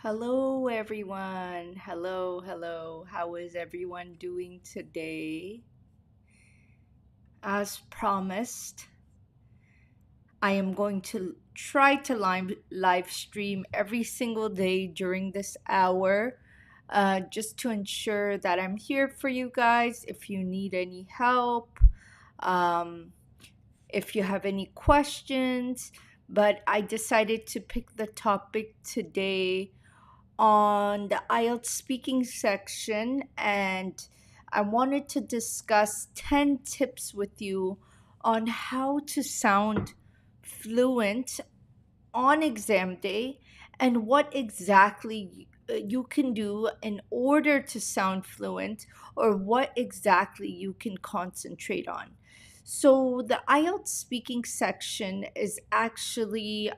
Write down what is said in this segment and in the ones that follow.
Hello, everyone. Hello, hello. How is everyone doing today? As promised, I am going to try to live stream every single day during this hour, just to ensure that I'm here for you guys. If you need any help, um, if you have any questions, but I decided to pick the topic today on the IELTS speaking section, and I wanted to discuss 10 tips with you on how to sound fluent on exam day and what exactly you can do in order to sound fluent, or what exactly you can concentrate on. So the IELTS speaking section is actually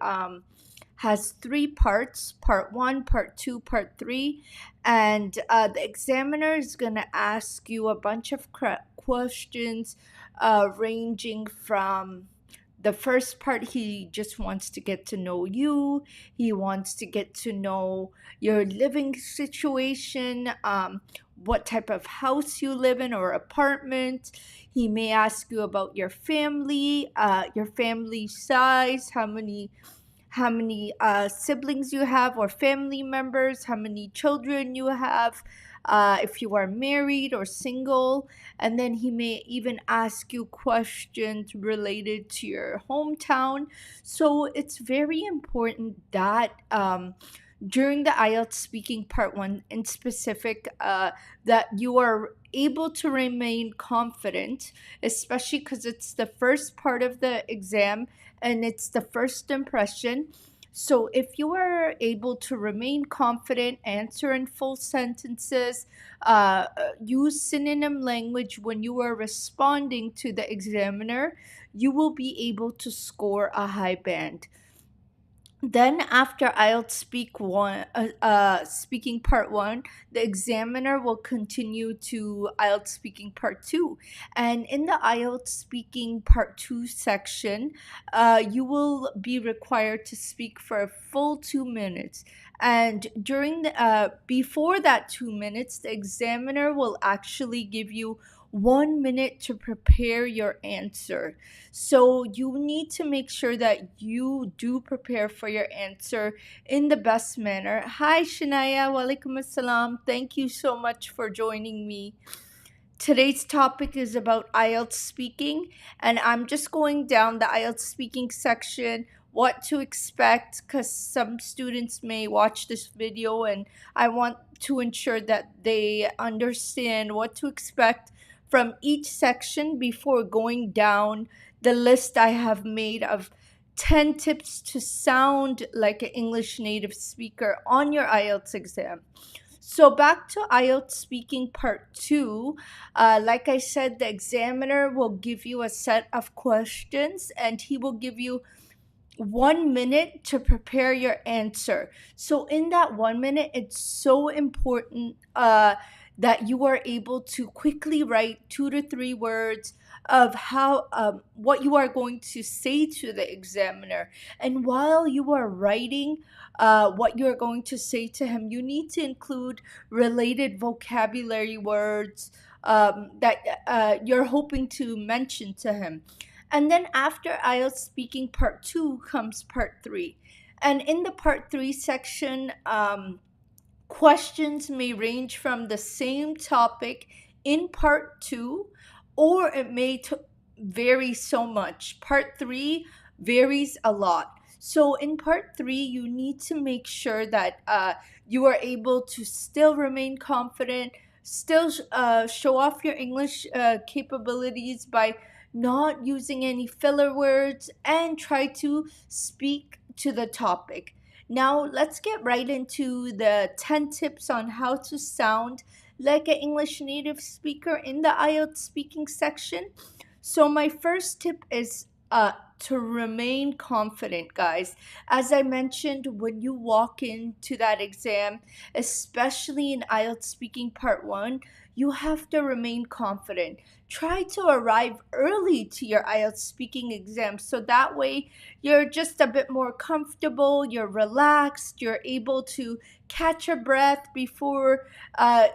has three parts: part one, part two, part three. And the examiner is going to ask you a bunch of questions, ranging from the first part. He just wants to get to know you. He wants to get to know your living situation, what type of house you live in or apartment. He may ask you about your family size, how many siblings you have or family members, how many children you have, if you are married or single. And then he may even ask you questions related to your hometown. So it's very important that during the IELTS speaking part one in specific, that you are able to remain confident, especially because it's the first part of the exam and it's the first impression. So if you are able to remain confident, answer in full sentences, uh, use synonym language when you are responding to the examiner, you will be able to score a high band. Then, after IELTS speaking part one, the examiner will continue to IELTS speaking part two. And in the IELTS speaking part two section, you will be required to speak for a full 2 minutes. And before that 2 minutes, the examiner will actually give you 1 minute to prepare your answer. So you need to make sure that you do prepare for your answer in the best manner. Hi, Shania. Walaikum assalam. Thank you so much for joining me. Today's topic is about IELTS speaking, and I'm just going down the IELTS speaking section, what to expect, because some students may watch this video, and I want to ensure that they understand what to expect from each section before going down the list I have made of 10 tips to sound like an English native speaker on your IELTS exam. So back to IELTS speaking part two. Like I said, the examiner will give you a set of questions and he will give you 1 minute to prepare your answer. So in that 1 minute, it's so important that you are able to quickly write 2 to 3 words of how what you are going to say to the examiner. And while you are writing what you're going to say to him, you need to include related vocabulary words that you're hoping to mention to him. And then after IELTS speaking part two comes part three. And in the part three section, questions may range from the same topic in part two, or it may vary so much. Part three varies a lot. So in part three, you need to make sure that you are able to still remain confident, still show off your English capabilities by not using any filler words, and try to speak to the topic. Now, let's get right into the 10 tips on how to sound like an English native speaker in the IELTS speaking section. So, my first tip is to remain confident, guys. As I mentioned, when you walk into that exam, especially in IELTS speaking part one, you have to remain confident. Try to arrive early to your IELTS speaking exam so that way you're just a bit more comfortable, you're relaxed, you're able to catch a breath before uh,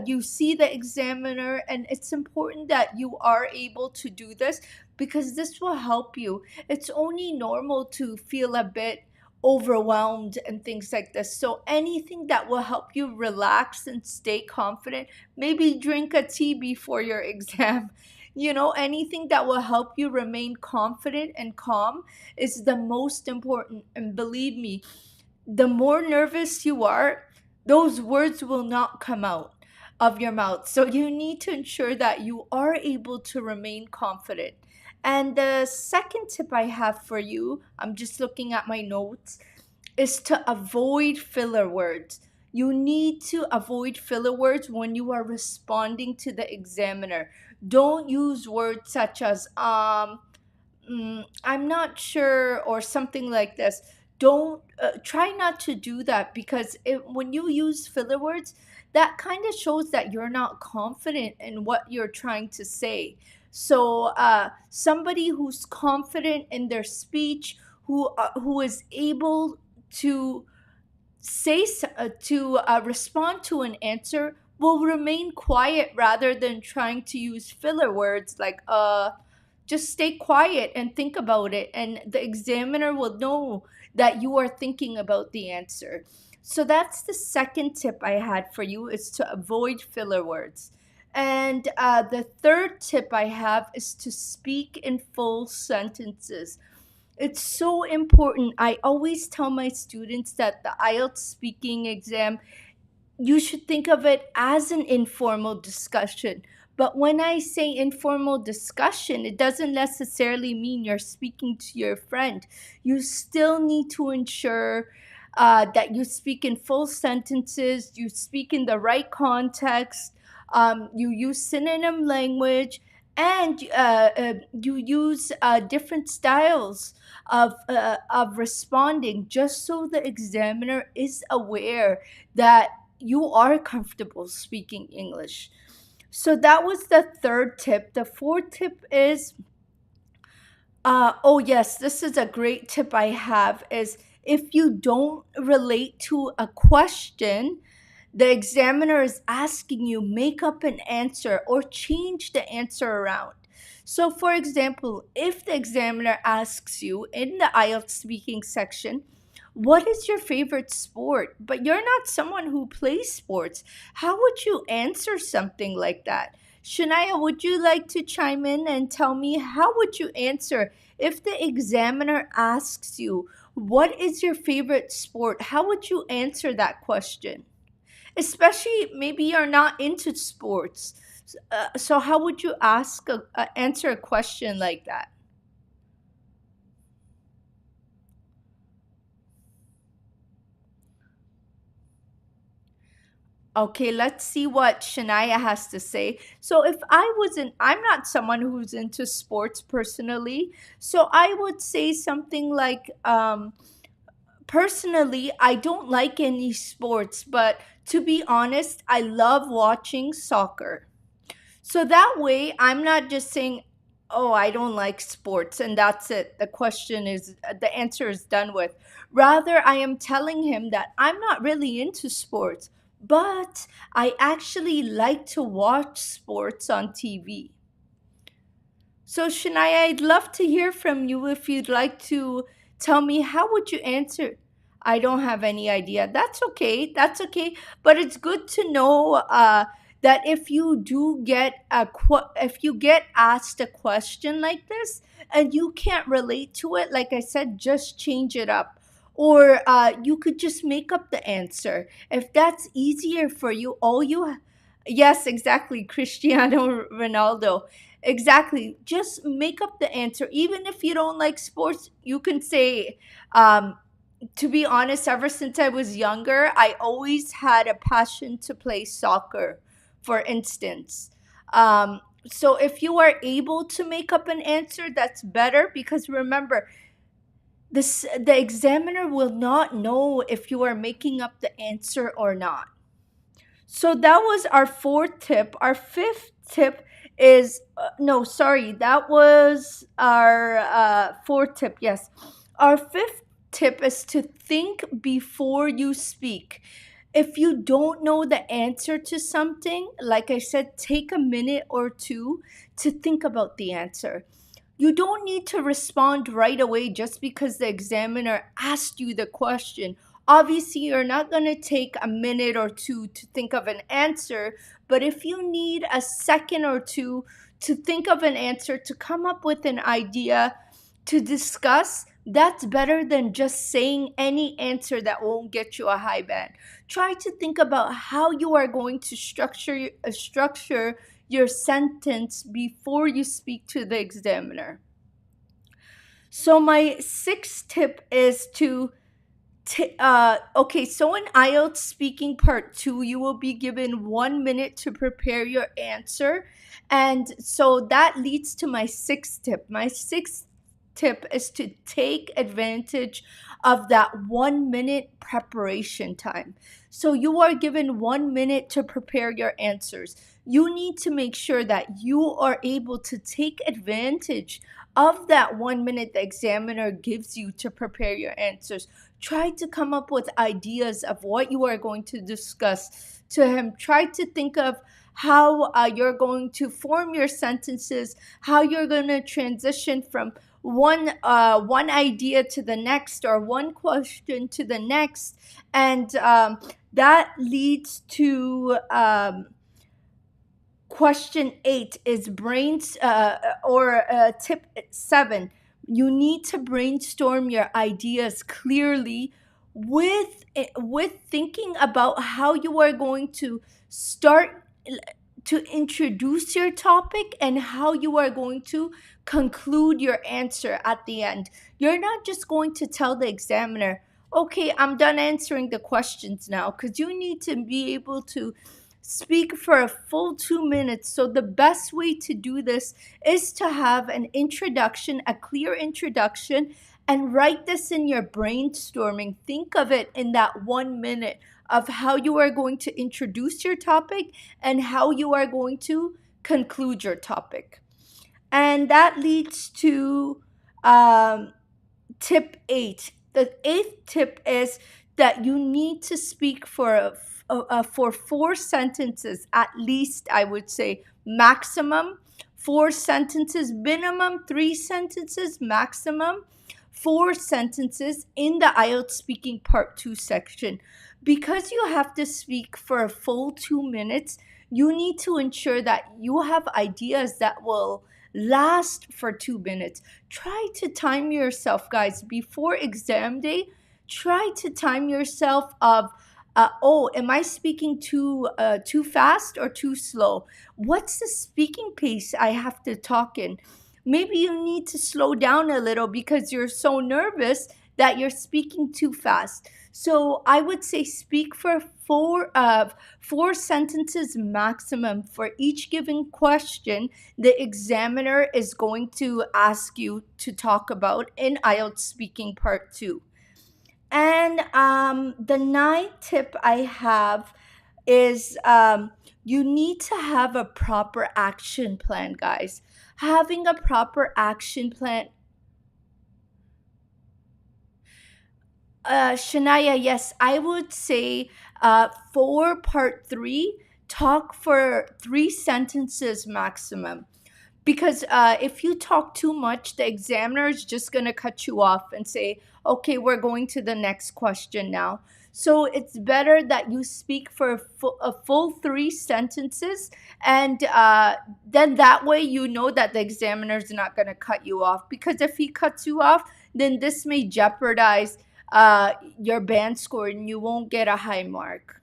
you see the examiner. And it's important that you are able to do this because this will help you. It's only normal to feel a bit overwhelmed and things like this. So anything that will help you relax and stay confident, maybe drink a tea before your exam. Anything that will help you remain confident and calm is the most important. And believe me, the more nervous you are, those words will not come out of your mouth. So you need to ensure that you are able to remain confident. And the second tip I have for you, I'm just looking at my notes, is to avoid filler words. You need to avoid filler words when you are responding to the examiner. Don't use words such as I'm not sure, or something like this. Don't try not to do that because when you use filler words, that kind of shows that you're not confident in what you're trying to say. So, somebody who's confident in their speech, who is able to respond to an answer, will remain quiet rather than trying to use filler words like just stay quiet and think about it, and the examiner will know that you are thinking about the answer. So that's the second tip I had for you, is to avoid filler words. And the third tip I have is to speak in full sentences. It's so important. I always tell my students that the IELTS speaking exam, you should think of it as an informal discussion. But when I say informal discussion, it doesn't necessarily mean you're speaking to your friend. You still need to ensure that you speak in full sentences, you speak in the right context, you use synonym language, and you use different styles of responding, just so the examiner is aware that you are comfortable speaking English. So that was the third tip. The fourth tip is, oh yes, this is a great tip I have, is if you don't relate to a question the examiner is asking you, make up an answer or change the answer around. So, for example, if the examiner asks you in the IELTS speaking section, what is your favorite sport? But you're not someone who plays sports. How would you answer something like that? Shania, would you like to chime in and tell me how would you answer if the examiner asks you, what is your favorite sport? How would you answer that question? Especially maybe you're not into sports. So how would you answer a question like that? Okay, let's see what Shania has to say. So if I'm not someone who's into sports personally, so I would say something like, personally, I don't like any sports, but to be honest, I love watching soccer. So that way, I'm not just saying, oh, I don't like sports, and that's it. The answer is done with. Rather, I am telling him that I'm not really into sports, but I actually like to watch sports on TV. So, Shania, I'd love to hear from you if you'd like to tell me how would you answer. I don't have any idea. That's okay. That's okay. But it's good to know that if you do if you get asked a question like this and you can't relate to it, like I said, just change it up. Or you could just make up the answer. If that's easier for you, yes, exactly, Cristiano Ronaldo. Exactly. Just make up the answer. Even if you don't like sports, you can say, to be honest, ever since I was younger, I always had a passion to play soccer, for instance. So if you are able to make up an answer, that's better because remember, the examiner will not know if you are making up the answer or not. So that was our fourth tip. Our fifth tip is no, sorry, that was our fourth tip. Yes. Our fifth tip is to think before you speak. If you don't know the answer to something, like I said, take a minute or two to think about the answer. You don't need to respond right away just because the examiner asked you the question. Obviously, you're not going to take a minute or two to think of an answer, but if you need a second or two to think of an answer, to come up with an idea to discuss, that's better than just saying any answer that won't get you a high band. Try to think about how you are going to structure your sentence before you speak to the examiner. So my sixth tip is to okay, so in IELTS speaking part two, you will be given 1 minute to prepare your answer. And so that leads to my sixth tip. My sixth tip is to take advantage of that 1 minute preparation time. So you are given 1 minute to prepare your answers. You need to make sure that you are able to take advantage of that 1 minute the examiner gives you to prepare your answers. Try to come up with ideas of what you are going to discuss to him. Try to think of how you're going to form your sentences, how you're going to transition from one idea to the next or one question to the next, and that leads to question 8 is brains or tip 7. You need to brainstorm your ideas clearly with thinking about how you are going to start to introduce your topic and how you are going to conclude your answer at the end. You're not just going to tell the examiner, okay, I'm done answering the questions now, because you need to be able to speak for a full 2 minutes. So the best way to do this is to have an introduction, a clear introduction, and write this in your brainstorming. Think of it in that 1 minute of how you are going to introduce your topic and how you are going to conclude your topic. And that leads to tip 8. The eighth tip is that you need to speak for 4 sentences at least. I would say maximum 4 sentences, minimum 3 sentences, maximum 4 sentences in the IELTS speaking part 2 section. Because you have to speak for a full 2 minutes, you need to ensure that you have ideas that will last for 2 minutes. Try to time yourself, guys, before exam day. Try to time yourself of oh, am I speaking too fast or too slow? What's the speaking pace I have to talk in? Maybe you need to slow down a little because you're so nervous that you're speaking too fast. So I would say speak for 4 sentences maximum for each given question the examiner is going to ask you to talk about in IELTS speaking part 2. And the ninth tip I have is you need to have a proper action plan, guys. Having a proper action plan. Shania, yes, I would say for part 3, talk for 3 sentences maximum. Because if you talk too much, the examiner is just going to cut you off and say, okay, we're going to the next question now. So it's better that you speak for a full 3 sentences, and then that way you know that the examiner is not going to cut you off. Because if he cuts you off, then this may jeopardize your band score and you won't get a high mark.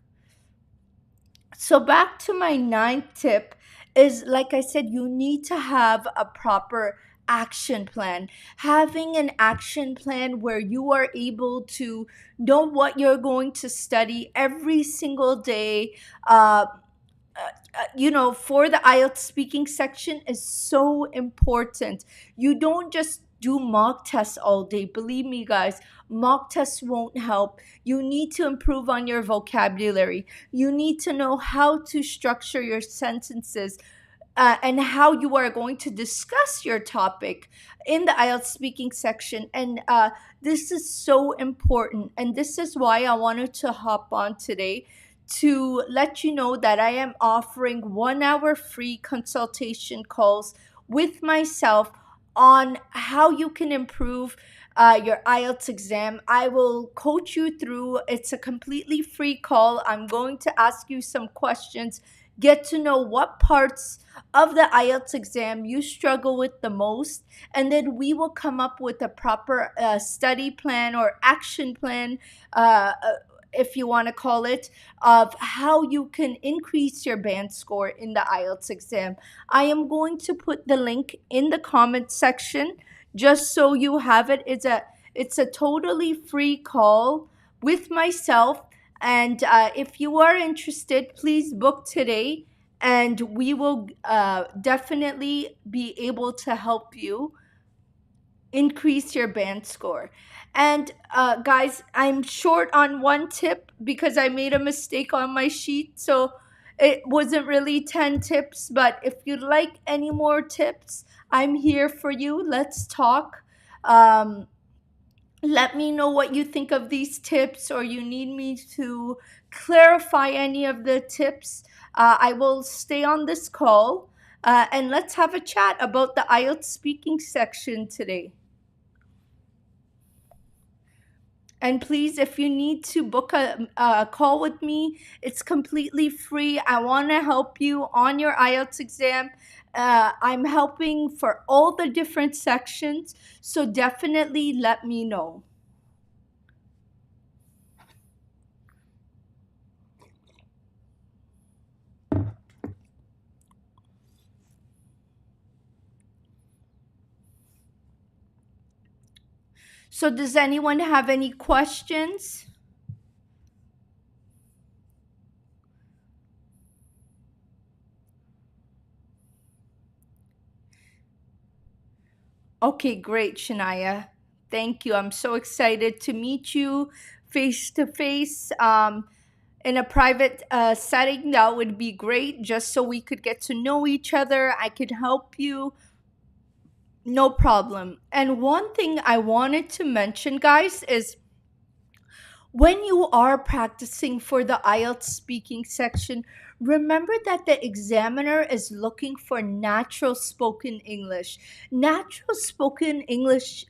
So back to my ninth tip is, like I said, you need to have a proper action plan. Having an action plan where you are able to know what you're going to study every single day, for the IELTS speaking section is so important. You don't just do mock tests all day. Believe me, guys, Mock tests won't help. You need to improve on your vocabulary. You need to know how to structure your sentences, and how you are going to discuss your topic in the IELTS speaking section. And this is so important. And this is why I wanted to hop on today to let you know that I am offering 1 hour free consultation calls with myself on how you can improve your IELTS exam. I will coach you through. It's a completely free call. I'm going to ask you some questions, get to know what parts of the IELTS exam you struggle with the most, and then we will come up with a proper study plan or action plan, if you want to call it, of how you can increase your band score in the IELTS exam. I am going to put the link in the comment section just so you have it. It's a totally free call with myself, and if you are interested, please book today, and we will definitely be able to help you increase your band score. And guys, I'm short on one tip because I made a mistake on my sheet. So it wasn't really 10 tips, but if you'd like any more tips, I'm here for you. Let's talk. Um, Let me know what you think of these tips, or you need me to clarify any of the tips. I will stay on this call, and let's have a chat about the IELTS speaking section today. And please, if you need to book a call with me, it's completely free. I want to help you on your IELTS exam. I'm helping for all the different sections, so definitely let me know. So, does anyone have any questions? Okay, great, Shania. Thank you. I'm so excited to meet you face to face. In a private setting, that would be great, just so we could get to know each other. I could help you. No problem. And one thing I wanted to mention, guys, is when you are practicing for the IELTS speaking section, remember that the examiner is looking for natural spoken English. Natural spoken English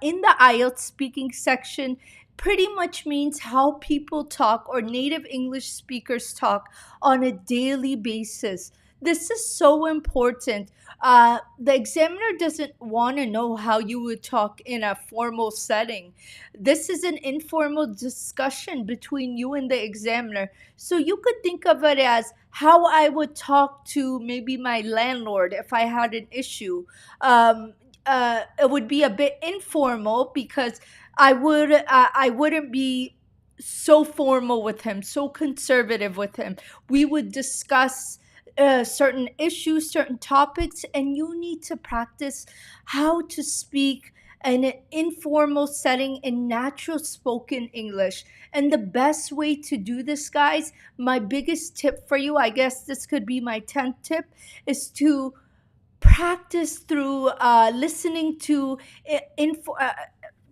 in the IELTS speaking section pretty much means how people talk or native English speakers talk on a daily basis. This is so important. The examiner doesn't want to know how you would talk in a formal setting. This is an informal discussion between you and the examiner. So you could think of it as how I would talk to maybe my landlord if I had an issue. It would be a bit informal because I wouldn't be so formal with him, so conservative with him. We would discuss certain issues, certain topics, and you need to practice how to speak in an informal setting in natural spoken English. And the best way to do this, guys, my biggest tip for you, I guess this could be my 10th tip, is to practice through listening to info.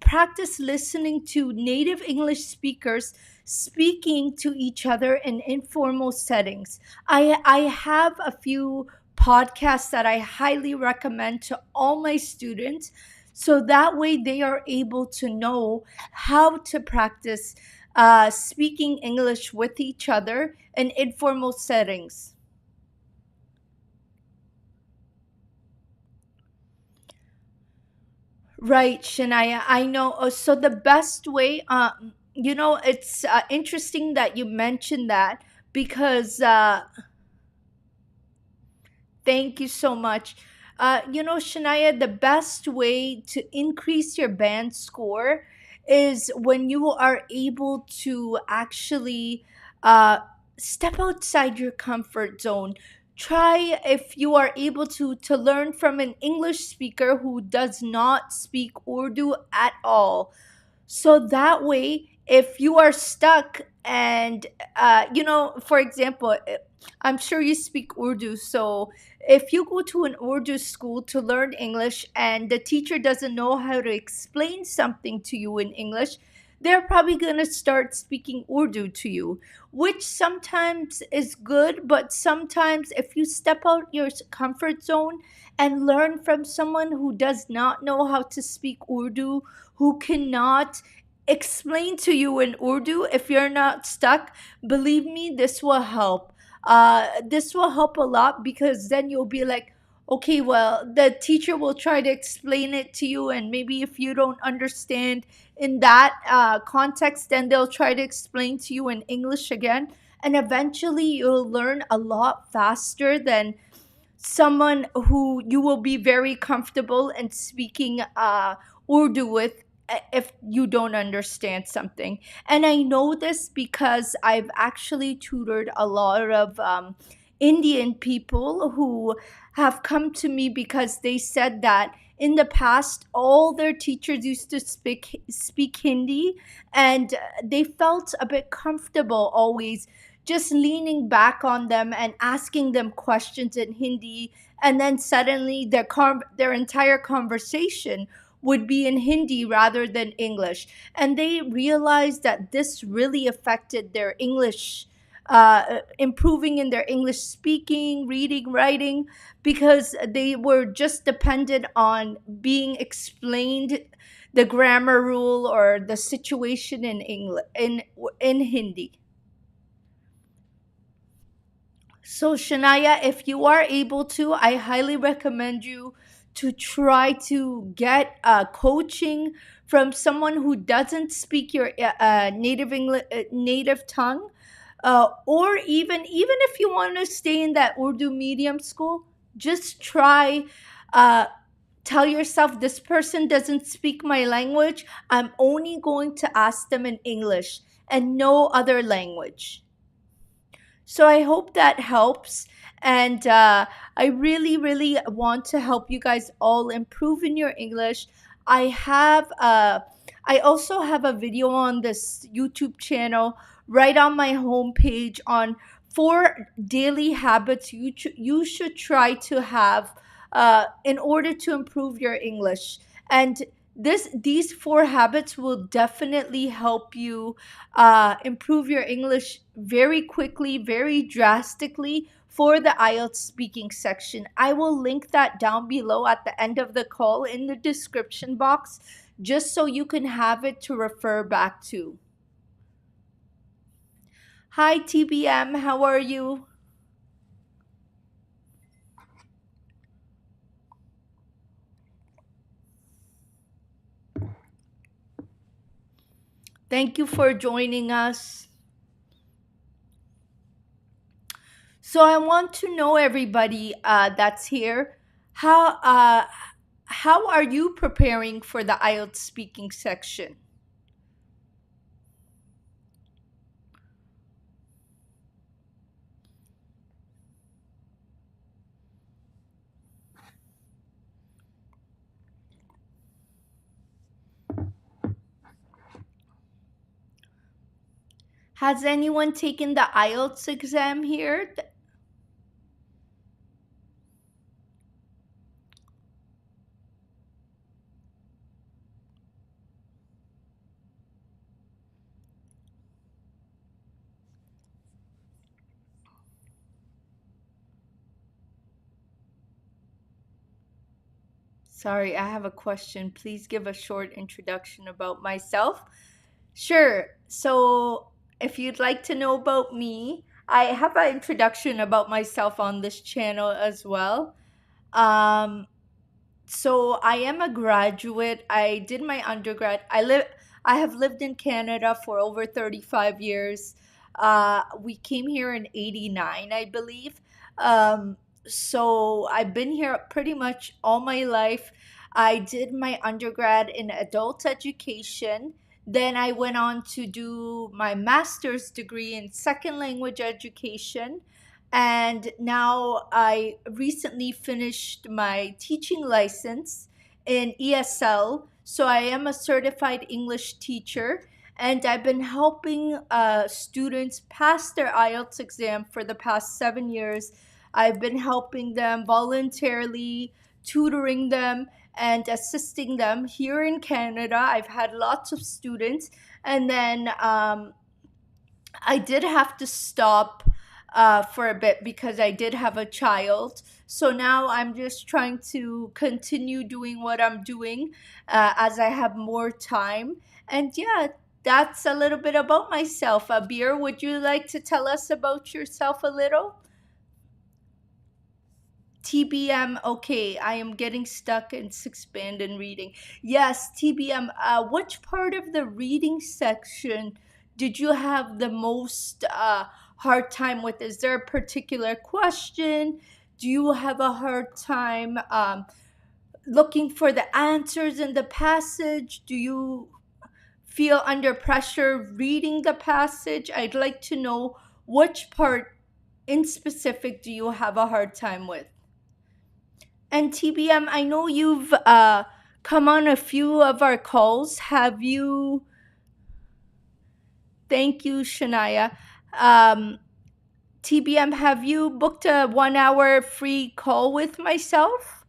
Practice listening to native English speakers speaking to each other in informal settings. I have a few podcasts that I highly recommend to all my students, so that way they are able to know how to practice speaking English with each other in informal settings. Right, Shania. I know. So the best way, it's interesting that you mentioned that because thank you so much. Shania, the best way to increase your band score is when you are able to actually uh, step outside your comfort zone. Try, if you are able to learn from an English speaker who does not speak Urdu at all. So that way, if you are stuck and, for example, I'm sure you speak Urdu. So if you go to an Urdu school to learn English and the teacher doesn't know how to explain something to you in English, they're probably going to start speaking Urdu to you, which sometimes is good. But sometimes, if you step out your comfort zone and learn from someone who does not know how to speak Urdu, who cannot explain to you in Urdu, if you're not stuck, believe me, this will help. This will help a lot, because then you'll be like, okay, well, the teacher will try to explain it to you, and maybe if you don't understand in that context, then they'll try to explain to you in English again. And eventually, you'll learn a lot faster than someone who you will be very comfortable in speaking Urdu with, if you don't understand something. And I know this because I've actually tutored a lot of Indian people who have come to me because they said that in the past all their teachers used to speak Hindi, and they felt a bit comfortable always just leaning back on them and asking them questions in Hindi, and then suddenly their entire conversation would be in Hindi rather than English. And they realized that this really affected their English, improving in their English speaking, reading, writing, because they were just dependent on being explained the grammar rule or the situation in English in Hindi. So, Shania, if you are able to, I highly recommend you to try to get coaching from someone who doesn't speak your native English, native tongue, or even if you want to stay in that Urdu medium school, just try. Uh, Tell yourself, this person doesn't speak my language. I'm only going to ask them in English and no other language. So I hope that helps. And I really, really want to help you guys all improve in your English. I have, I also have a video on this YouTube channel right on my homepage on 4 daily habits you should try to have in order to improve your English. And these 4 habits will definitely help you improve your English very quickly, very drastically for the IELTS speaking section. I will link that down below at the end of the call in the description box, just so you can have it to refer back to. Hi, TBM, how are you? Thank you for joining us. So I want to know, everybody that's here, how uh, how are you preparing for the IELTS speaking section? Has anyone taken the IELTS exam here? Sorry, I have a question. Please give a short introduction about myself. Sure. So, if you'd like to know about me, I have an introduction about myself on this channel as well. Um, so I am a graduate. I did my undergrad. I have lived in Canada for over 35 years. We came here in 89, I believe. Um, so I've been here pretty much all my life. I did my undergrad in adult education. Then I went on to do my master's degree in second language education, and now I recently finished my teaching license in ESL. So I am a certified English teacher, and I've been helping students pass their IELTS exam for the past 7 years. I've been helping them voluntarily, tutoring them, and assisting them here in Canada. I've had lots of students, and then I did have to stop for a bit because I did have a child. So now I'm just trying to continue doing what I'm doing as I have more time. And yeah, that's a little bit about myself. Abir, would you like to tell us about yourself a little? TBM, okay, I am getting stuck in sixth band and reading. Yes, TBM, which part of the reading section did you have the most hard time with? Is there a particular question? Do you have a hard time looking for the answers in the passage? Do you feel under pressure reading the passage? I'd like to know which part in specific do you have a hard time with? And TBM, I know you've come on a few of our calls. Have you? Thank you, Shania. Um, TBM, have you booked a 1 hour free call with myself?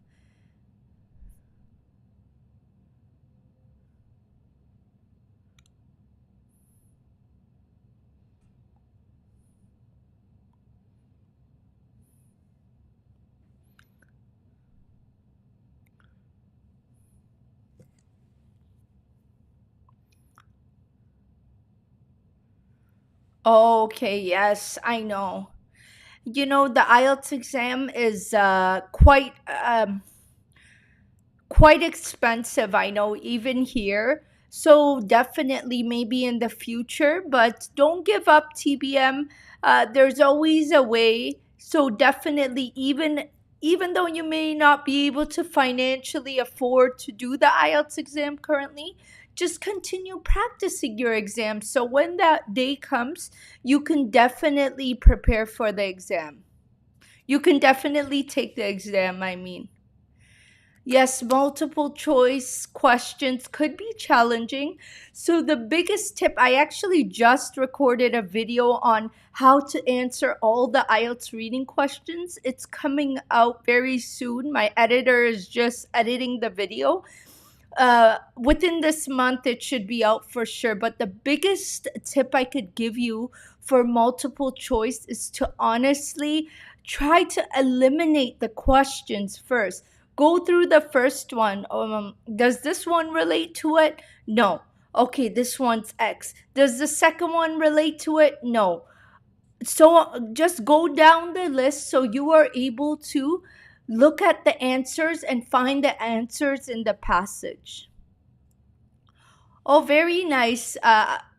Okay, yes, I know. You know, the IELTS exam is quite expensive, I know, even here. So definitely maybe in the future, but don't give up, TBM. There's always a way. So definitely, even though you may not be able to financially afford to do the IELTS exam currently, just continue practicing your exam. So when that day comes, you can definitely prepare for the exam. You can definitely take the exam, I mean. Yes, multiple choice questions could be challenging. So, the biggest tip, I actually just recorded a video on how to answer all the IELTS reading questions. It's coming out very soon. My editor is just editing the video. Within this month, it should be out for sure. But the biggest tip I could give you for multiple choice is to honestly try to eliminate the questions first. Go through the first one. Does this one relate to it? No. Okay, this one's X. Does the second one relate to it? No. So just go down the list so you are able to look at the answers and find the answers in the passage. Oh, very nice,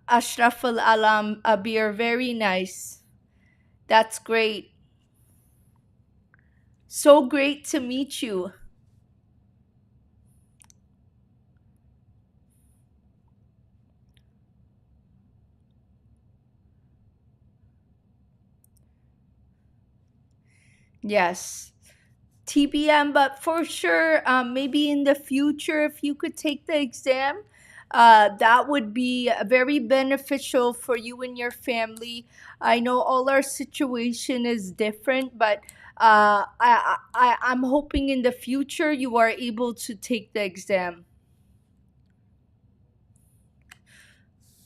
Ashraf Al Alam Abir. Very nice. That's great. So great to meet you. Yes. TBM, but for sure, maybe in the future, if you could take the exam, that would be very beneficial for you and your family. I know all our situation is different, but I'm hoping in the future you are able to take the exam.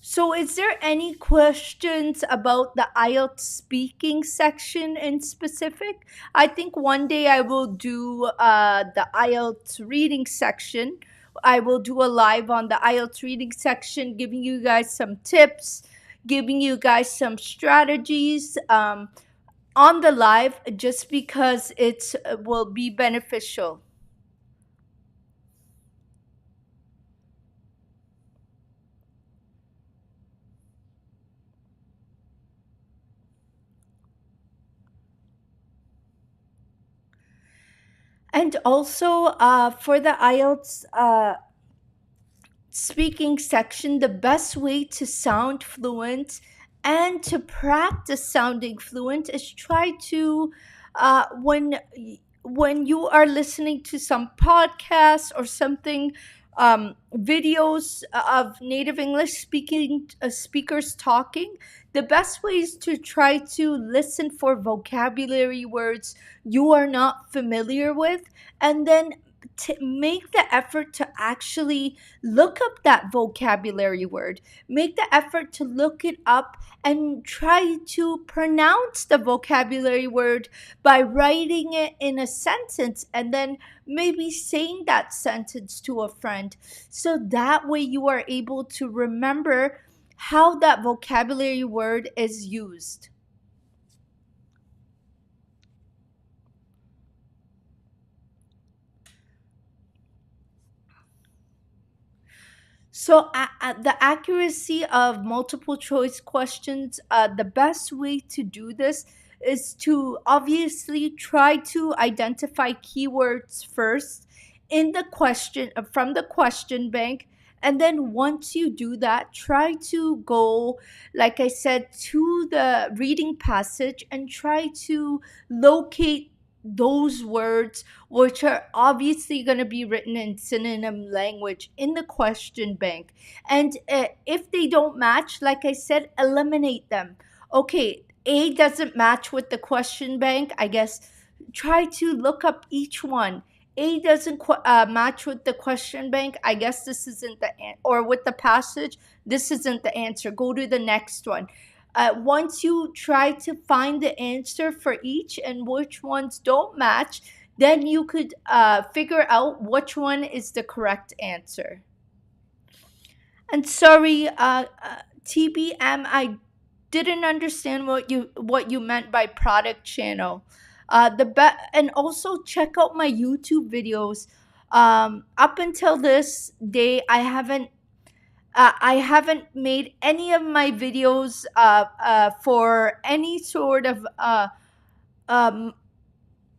So, is there any questions about the IELTS speaking section in specific? I think one day I will do the IELTS reading section. I will do a live on the IELTS reading section, giving you guys some tips, giving you guys some strategies on the live just because it will be beneficial. And also for the IELTS speaking section, the best way to sound fluent and to practice sounding fluent is try to uh, when when you are listening to some podcast or something, videos of native English speaking speakers talking, the best way is to try to listen for vocabulary words you are not familiar with, and then make the effort to actually look up that vocabulary word. Make the effort to look it up and try to pronounce the vocabulary word by writing it in a sentence, and then maybe saying that sentence to a friend. So that way you are able to remember how that vocabulary word is used. So, the accuracy of multiple choice questions, the best way to do this is to obviously try to identify keywords first in the question from the question bank. And then once you do that, try to go, like I said, to the reading passage and try to locate those words which are obviously going to be written in synonym language in the question bank. And if they don't match, like I said, eliminate them. Okay, A doesn't match with the question bank, I guess try to look up each one. A doesn't match with the question bank, I guess this isn't or with the passage, this isn't the answer. Go to the next one. Once you try to find the answer for each and which ones don't match, then you could figure out which one is the correct answer. And sorry, TBM, I didn't understand what you meant by product channel. And also check out my YouTube videos. Up until this day, I haven't made any of my videos for any sort of um,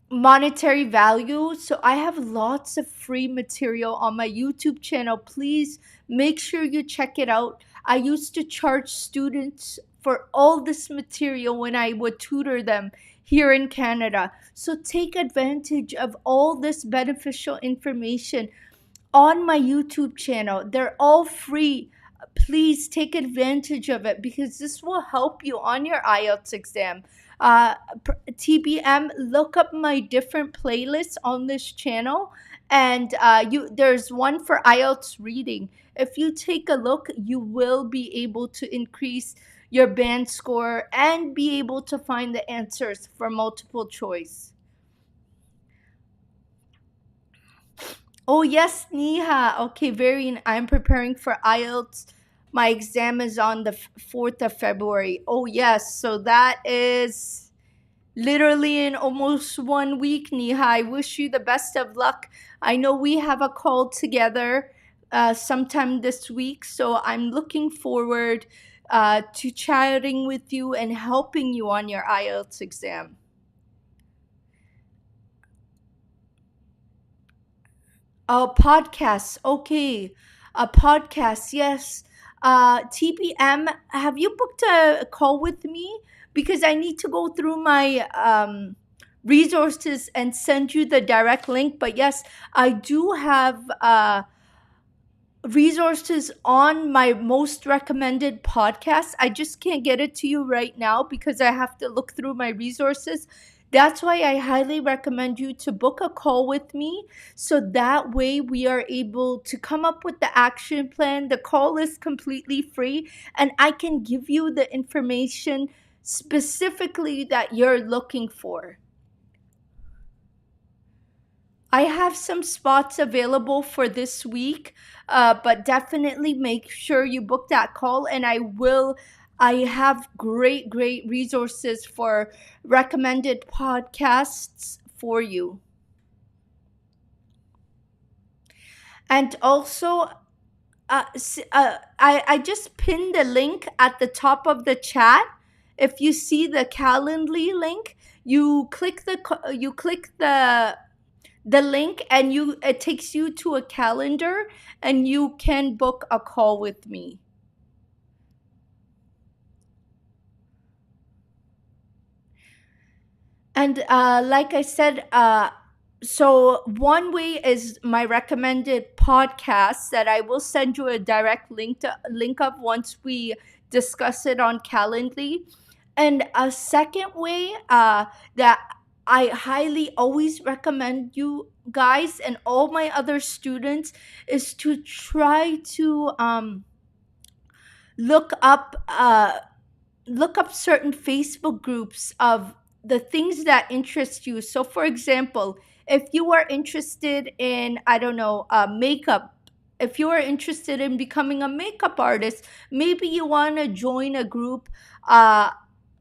monetary value. So I have lots of free material on my YouTube channel. Please make sure you check it out. I used to charge students for all this material when I would tutor them here in Canada. So take advantage of all this beneficial information on my YouTube channel. They're all free. Please take advantage of it because this will help you on your IELTS exam. Uh, TBM, look up my different playlists on this channel, and there's one for IELTS reading. If you take a look, you will be able to increase your band score and be able to find the answers for multiple choice. Oh yes, Niha. Okay, I'm preparing for IELTS. My exam is on the 4th of February. Oh yes, so that is literally in almost 1 week, Niha. I wish you the best of luck. I know we have a call together sometime this week, so I'm looking forward to chatting with you and helping you on your IELTS exam. Oh, podcasts. Okay. A podcast. Yes. TPM, have you booked a call with me? Because I need to go through my resources and send you the direct link. But yes, I do have resources on my most recommended podcast. I just can't get it to you right now because I have to look through my resources. That's why I highly recommend you to book a call with me so that way we are able to come up with the action plan. The call is completely free and I can give you the information specifically that you're looking for. I have some spots available for this week, but definitely make sure you book that call. And I have great, great resources for recommended podcasts for you. And also, I just pinned the link at the top of the chat. If you see the Calendly link, you click the link and you it takes you to a calendar and you can book a call with me. And like I said, So one way is my recommended podcast that I will send you a direct link of once we discuss it on Calendly. And a second way that I highly always recommend you guys and all my other students is to try to look up certain Facebook groups of the things that interest you. So, for example, if you are interested in, I don't know, makeup, if you are interested in becoming a makeup artist, maybe you want to join a group uh,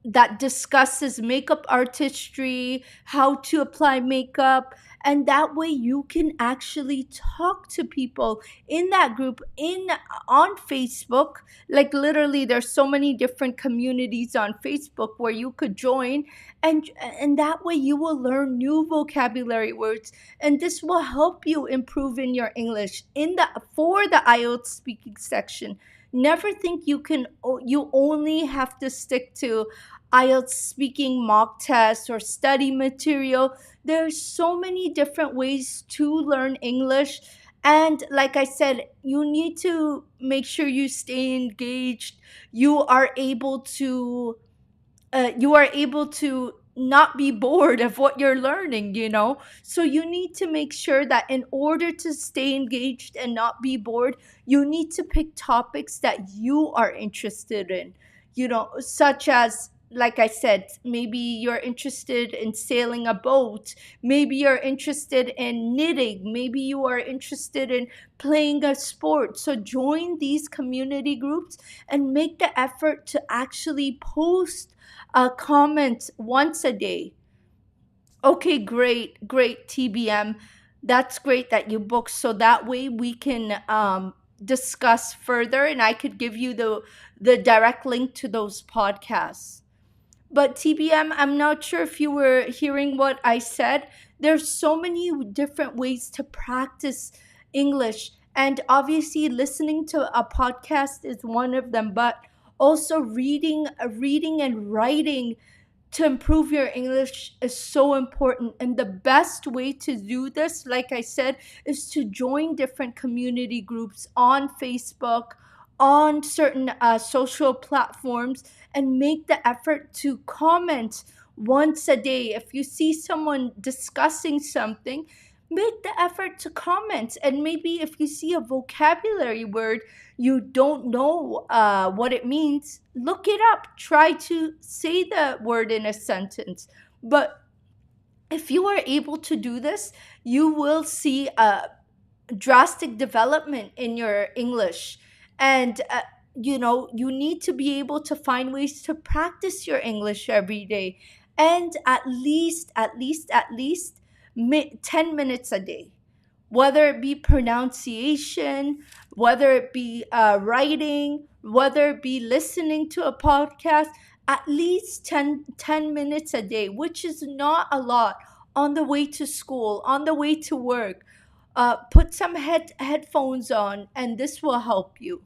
that discusses makeup artistry, how to apply makeup, and that way you can actually talk to people in that group in on Facebook. Like literally there's so many different communities on Facebook where you could join, and that way you will learn new vocabulary words, and this will help you improve in your English in the for the IELTS speaking section. Never think you only have to stick to IELTS speaking mock tests or study material. There's so many different ways to learn English. And like I said, you need to make sure you stay engaged. You are able to not be bored of what you're learning. So you need to make sure that in order to stay engaged and not be bored, you need to pick topics that you are interested in, such as, like I said, maybe you're interested in sailing a boat, maybe you're interested in knitting, maybe you are interested in playing a sport. So join these community groups and make the effort to actually post a comment once a day. Okay, great, great, TBM. That's great that you booked. So that way we can discuss further, and I could give you the direct link to those podcasts. But TBM, I'm not sure if you were hearing what I said. There's so many different ways to practice English. And obviously listening to a podcast is one of them, but also reading and writing to improve your English is so important. And the best way to do this, like I said, is to join different community groups on Facebook, on certain social platforms, and make the effort to comment once a day. If you see someone discussing something, make the effort to comment. And maybe if you see a vocabulary word you don't know what it means, look it up. Try to say the word in a sentence. But if you are able to do this, you will see a drastic development in your English. And you need to be able to find ways to practice your English every day, and at least 10 minutes a day, whether it be pronunciation, whether it be writing, whether it be listening to a podcast, at least ten minutes a day, which is not a lot, on the way to school, on the way to work. Put some headphones on, and this will help you.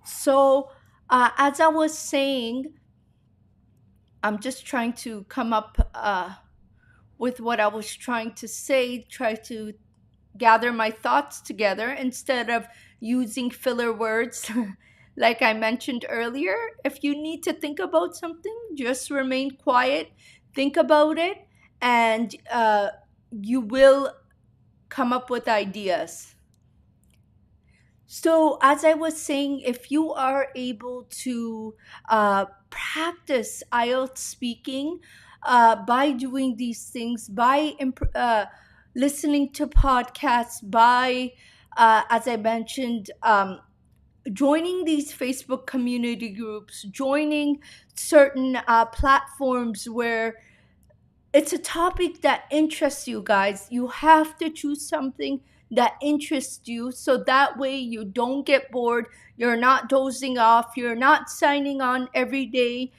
So, as I was saying, I'm just trying to come up with what I was trying to say, try to gather my thoughts together instead of using filler words. Like I mentioned earlier, if you need to think about something, just remain quiet, think about it, and you will come up with ideas. So, as I was saying, if you are able to practice IELTS speaking by doing these things, by listening to podcasts, by, as I mentioned, joining these Facebook community groups, joining certain platforms where it's a topic that interests you guys. You have to choose something that interests you so that way you don't get bored, you're not dozing off, you're not signing on every day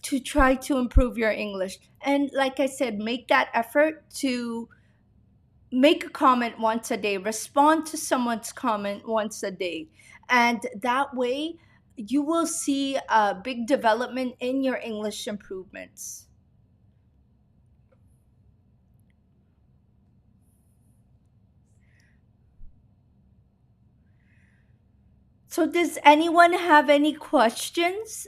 to try to improve your English. And like I said, make that effort to make a comment once a day, respond to someone's comment once a day. And that way, you will see a big development in your English improvements. So, does anyone have any questions?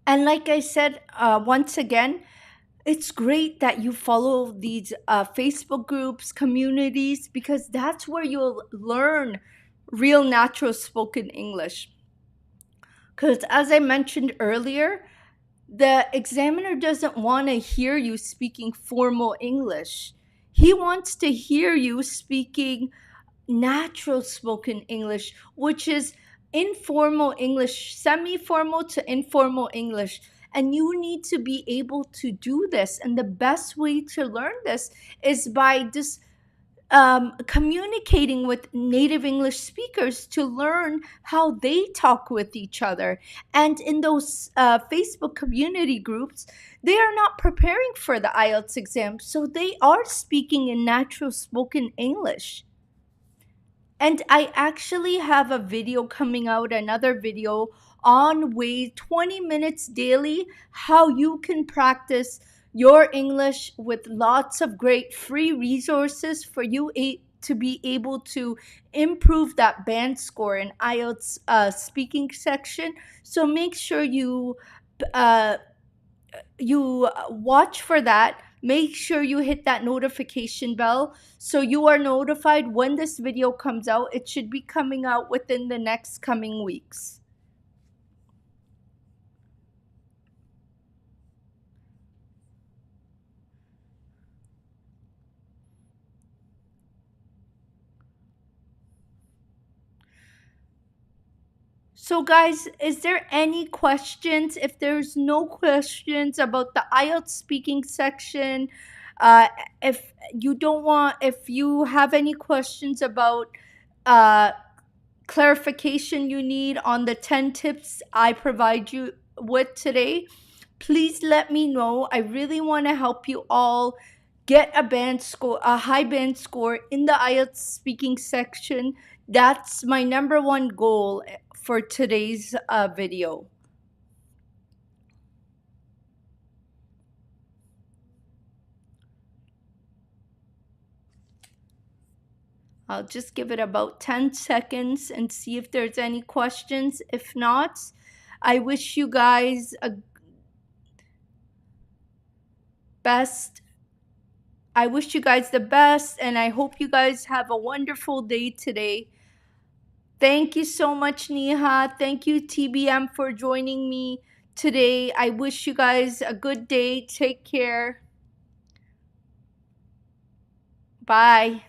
And like I said, once again, it's great that you follow these Facebook groups, communities, because that's where you'll learn real natural spoken English. Because as I mentioned earlier, the examiner doesn't want to hear you speaking formal English. He wants to hear you speaking natural spoken English, which is informal English, semi formal to informal English. And you need to be able to do this. And the best way to learn this is by just communicating with native English speakers to learn how they talk with each other. And in those Facebook community groups, they are not preparing for the IELTS exam, so they are speaking in natural spoken English. And I actually have a video coming out, another video on ways 20 minutes daily, how you can practice your English with lots of great free resources for you to be able to improve that band score in IELTS speaking section. So make sure uh, you watch for that. Make sure you hit that notification bell so you are notified when this video comes out. It should be coming out within the next coming weeks. So, guys, is there any questions? If there's no questions about the IELTS speaking section, uh, if if you have any questions about uh, clarification you need on the 10 tips I provide you with today, please let me know. I really want to help you all get a high band score in the IELTS speaking section. That's my number one goal for today's video. I'll just give it about 10 seconds and see if there's any questions. If not, I wish you guys a best. I wish you guys the best, and I hope you guys have a wonderful day today. Thank you so much, Neha. Thank you, TBM, for joining me today. I wish you guys a good day. Take care. Bye.